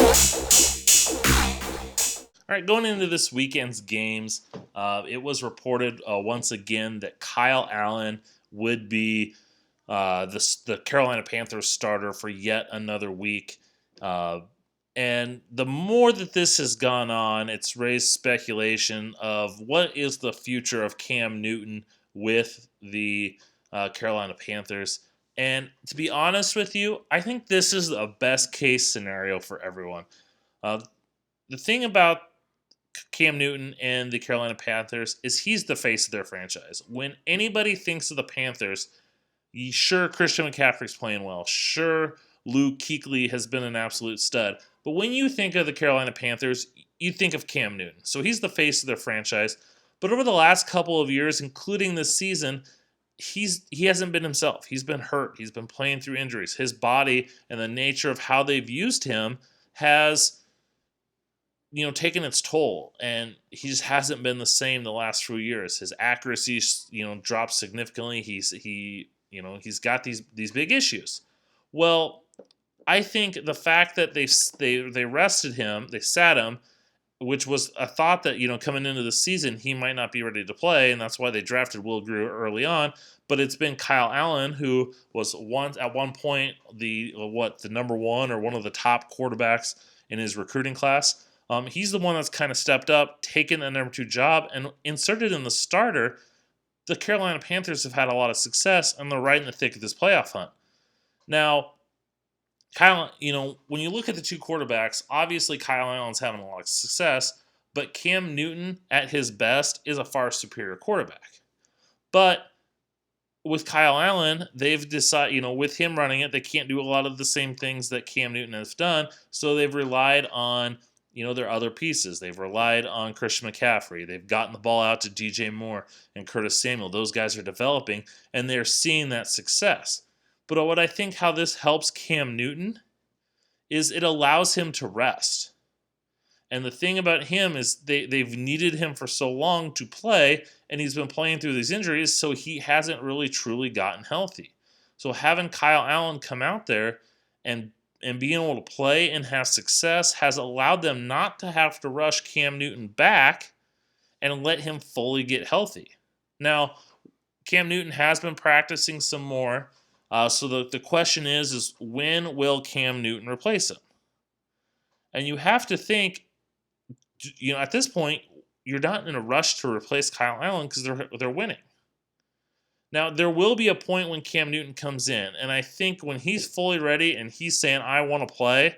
All right, going into this weekend's games, it was reported once again that Kyle Allen would be the Carolina Panthers starter for yet another week. And the more that this has gone on, it's raised speculation of what is the future of Cam Newton with the Carolina Panthers. And to be honest with you, I think this is the best case scenario for everyone. Uh, the thing about Cam Newton and the Carolina Panthers is he's the face of their franchise. When anybody thinks of the Panthers, sure, Christian McCaffrey's playing well. Sure, Luke Kuechly has been an absolute stud. But when you think of the Carolina Panthers, you think of Cam Newton. So he's the face of their franchise. But over the last couple of years, including this season, he hasn't been himself. He's been hurt. He's been playing through injuries. His body and the nature of how they've used him has taken its toll, and he just hasn't been the same the last few years. His accuracy dropped significantly. He's got these big issues. Well, I think the fact that they rested him, they sat him, which was a thought that coming into the season he might not be ready to play, and that's why they drafted Will Greer early on. But it's been Kyle Allen who was at one point the number one or one of the top quarterbacks in his recruiting class. He's the one that's kind of stepped up, taken the number 2 job, and inserted in the starter. The Carolina Panthers have had a lot of success, and they're right in the thick of this playoff hunt. Now, Kyle, when you look at the two quarterbacks, obviously Kyle Allen's having a lot of success, but Cam Newton, at his best, is a far superior quarterback. But with Kyle Allen, they've decided, with him running it, they can't do a lot of the same things that Cam Newton has done, so they've relied on their other pieces. They've relied on Christian McCaffrey. They've gotten the ball out to DJ Moore and Curtis Samuel. Those guys are developing, and they're seeing that success. But what I think how this helps Cam Newton is it allows him to rest. And the thing about him is they've needed him for so long to play, and he's been playing through these injuries, so he hasn't really truly gotten healthy. So having Kyle Allen come out there and being able to play and have success has allowed them not to have to rush Cam Newton back and let him fully get healthy. Now, Cam Newton has been practicing some more, so the question is when will Cam Newton replace him? And you have to think, at this point, you're not in a rush to replace Kyle Allen because they're winning. Now, there will be a point when Cam Newton comes in, and I think when he's fully ready and he's saying, I want to play,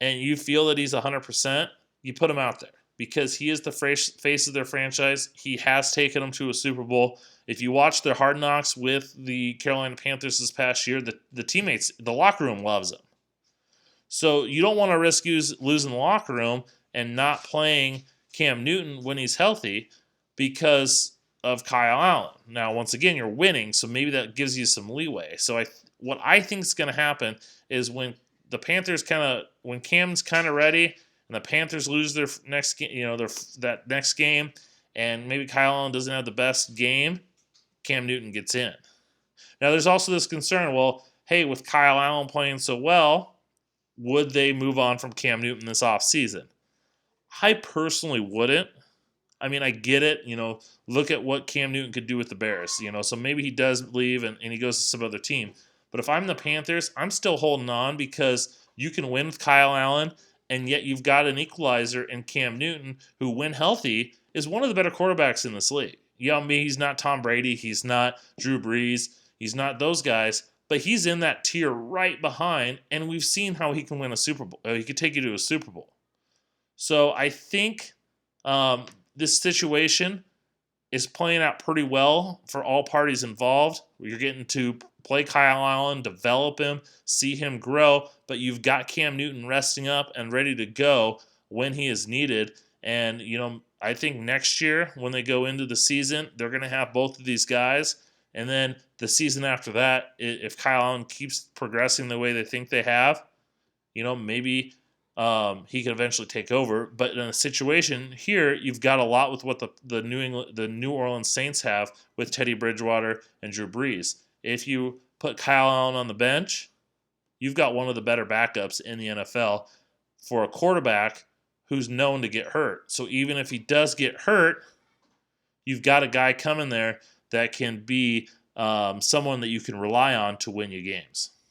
and you feel that he's 100%, you put him out there because he is the face of their franchise. He has taken them to a Super Bowl. If you watch their Hard Knocks with the Carolina Panthers this past year, the teammates, the locker room loves him. So you don't want to risk losing the locker room and not playing Cam Newton when he's healthy because of Kyle Allen. Now, once again, you're winning, so maybe that gives you some leeway. So what I think is going to happen is when the Panthers when Cam's kind of ready and the Panthers lose their next game, that next game, and maybe Kyle Allen doesn't have the best game, Cam Newton gets in. Now, there's also this concern, well, hey, with Kyle Allen playing so well, would they move on from Cam Newton this offseason? I personally wouldn't. I mean, I get it. Look at what Cam Newton could do with the Bears. So maybe he does leave and he goes to some other team. But if I'm the Panthers, I'm still holding on because you can win with Kyle Allen, and yet you've got an equalizer in Cam Newton who, when healthy, is one of the better quarterbacks in this league. He's not Tom Brady. He's not Drew Brees. He's not those guys. But he's in that tier right behind, and we've seen how he can win a Super Bowl. He could take you to a Super Bowl. So I think this situation is playing out pretty well for all parties involved. You're getting to play Kyle Allen, develop him, see him grow, but you've got Cam Newton resting up and ready to go when he is needed. And, I think next year when they go into the season, they're going to have both of these guys. And then the season after that, if Kyle Allen keeps progressing the way they think they have, maybe he could eventually take over. But in a situation here, you've got a lot with what the New Orleans Saints have with Teddy Bridgewater and Drew Brees. If you put Kyle Allen on the bench, you've got one of the better backups in the NFL. for a quarterback who's known to get hurt. So even if he does get hurt, you've got a guy coming there that can be someone that you can rely on to win you games.